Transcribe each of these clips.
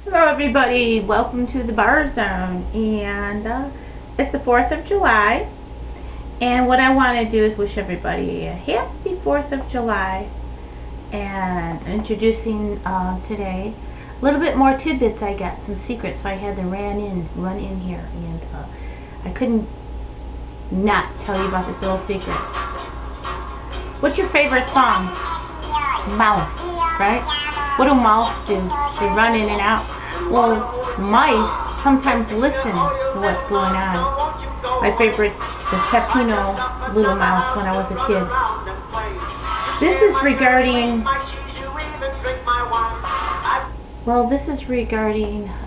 Hello everybody, welcome to the Bar Zone, and it's the 4th of July, and what I want to do is wish everybody a happy 4th of July, and introducing today a little bit more tidbits. I got some secrets, so I had to run in here, and I couldn't not tell you about this little secret. What's your favorite song? Mouse, right? What do mouse do? They run in and out. Well, mice sometimes listen to what's going on. My favorite is Catalano little mouse when I was a kid. This is regarding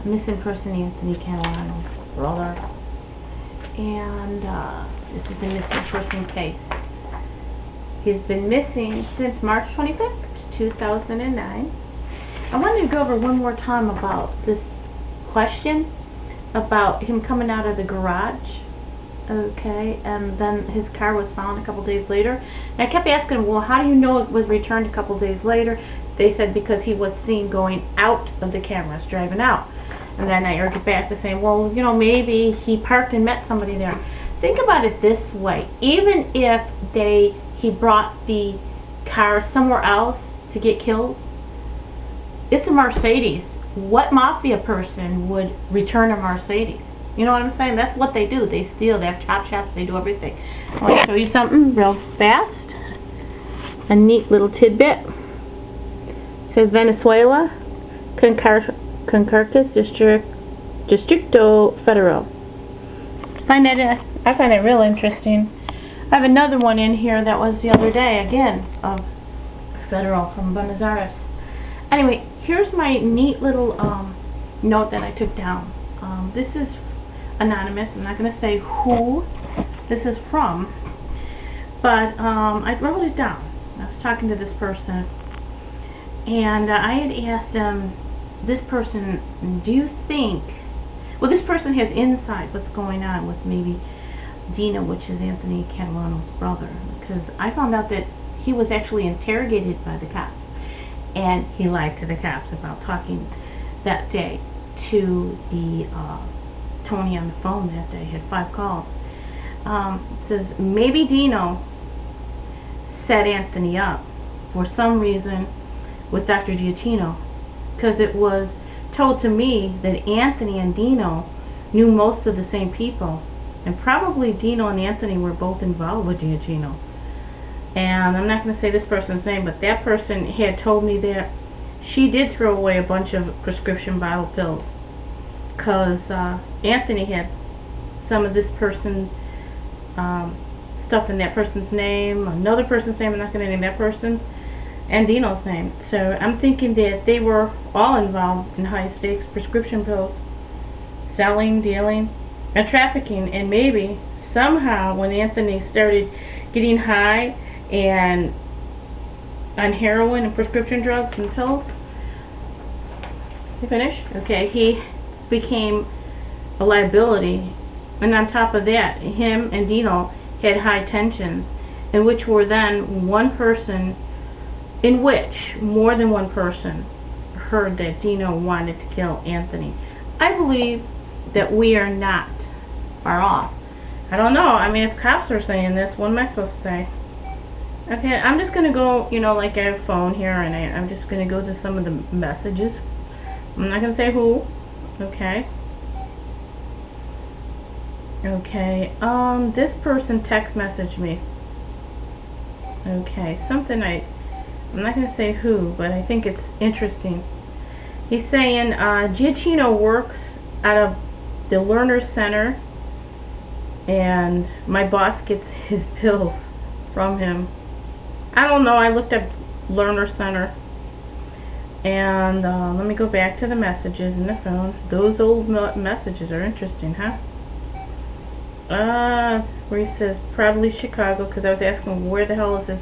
missing person Anthony Catalano's brother. And this is a missing person case. He's been missing since March 25th, 2009. I wanted to go over one more time about this question about him coming out of the garage, okay, and then his car was found a couple days later. And I kept asking him, well, how do you know it was returned a couple days later? They said because he was seen going out of the cameras, driving out. And then I argued back to saying, well, you know, maybe he parked and met somebody there. Think about it this way. Even if he brought the car somewhere else to get killed, it's a Mercedes. What mafia person would return a Mercedes? You know what I'm saying? That's what they do. They steal. They have chop shops. They do everything. I want to show you something real fast. A neat little tidbit. It says Venezuela, Concurcus Distrito Federal. I find that real interesting. I have another one in here that was the other day, again, of Federal from Buenos Aires. Anyway, here's my neat little note that I took down. This is anonymous. I'm not going to say who this is from, but I wrote it down. I was talking to this person, and I had asked this person, do you think, well, this person has insight what's going on with maybe Dino, which is Anthony Catalano's brother, because I found out that he was actually interrogated by the cops. And he lied to the cops about talking that day to the Tony on the phone that day. He had 5 calls. It says maybe Dino set Anthony up for some reason with Dr. Giachino, because it was told to me that Anthony and Dino knew most of the same people, and probably Dino and Anthony were both involved with Giachino. And I'm not going to say this person's name, but that person had told me that she did throw away a bunch of prescription bottle pills because Anthony had some of this person's stuff in that person's name, another person's name, I'm not going to name that person, and Dino's name. So I'm thinking that they were all involved in high-stakes prescription pills, selling, dealing, and trafficking. And maybe somehow when Anthony started getting high and on heroin and prescription drugs and pills, you finished? Okay, he became a liability, and on top of that, him and Dino had high tensions, in which were then more than one person heard that Dino wanted to kill Anthony. I believe that we are not far off. I don't know. I mean, if cops are saying this, what am I supposed to say? Okay, I'm just going to go, you know, like I have a phone here, and I'm just going to go to some of the messages. I'm not going to say who. Okay. Okay, this person text messaged me. Okay, something I'm not going to say who, but I think it's interesting. He's saying, Giachino works out of the Learner Center, and my boss gets his pills from him. I don't know, I looked up Learner Center, and let me go back to the messages in the phone. Those old messages are interesting, huh? Where he says probably Chicago, because I was asking where the hell is this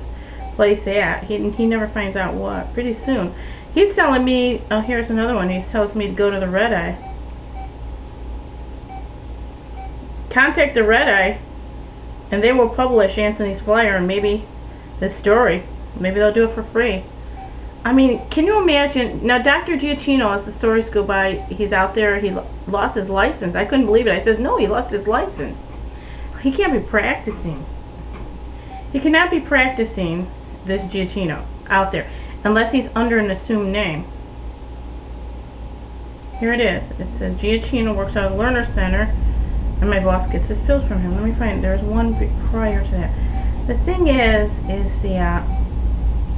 place at. He never finds out what. Pretty soon. He's telling me, oh, here's another one. He tells me to go to the Red Eye. Contact the Red Eye, and they will publish Anthony's flyer and maybe the story. Maybe they'll do it for free. I mean, can you imagine? Now, Dr. Giachino, as the stories go by, he's out there, he lost his license. I couldn't believe it. I said, no, he lost his license. He can't be practicing. He cannot be practicing, this Giachino, out there, unless he's under an assumed name. Here it is. It says, Giachino works at a learner center, and my boss gets his pills from him. Let me find, there's one prior to that. The thing is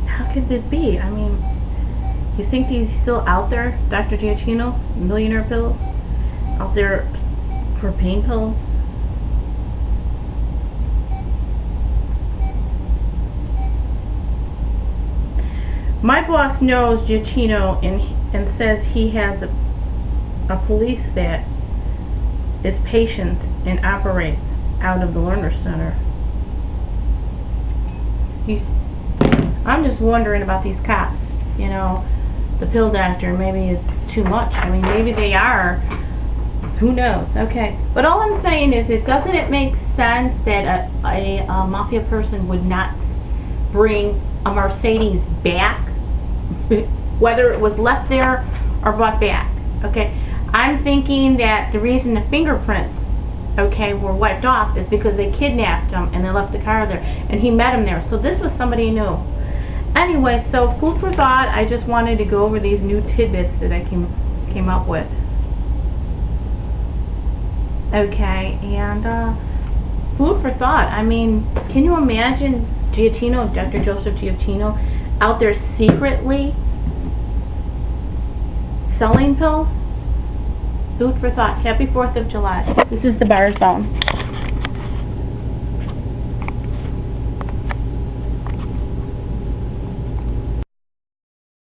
how could this be? I mean, you think he's still out there, Dr. Giachino, millionaire pills, out there for pain pills? My boss knows Giachino and says he has a police that is patient and operates out of the learner center. I'm just wondering about these cops, you know, the pill doctor, maybe it's too much. I mean, maybe they are, who knows, okay. But all I'm saying is, doesn't it make sense that a mafia person would not bring a Mercedes back, whether it was left there or brought back, okay? I'm thinking that the reason the fingerprints, okay, were wiped off is because they kidnapped him and they left the car there, and he met him there. So this was somebody he knew. Anyway, so food for thought. I just wanted to go over these new tidbits that I came up with. Okay, and food for thought. I mean, can you imagine Giachino, Dr. Joseph Giachino, out there secretly selling pills? Food for thought. Happy 4th of July. This is the Bars Bomb.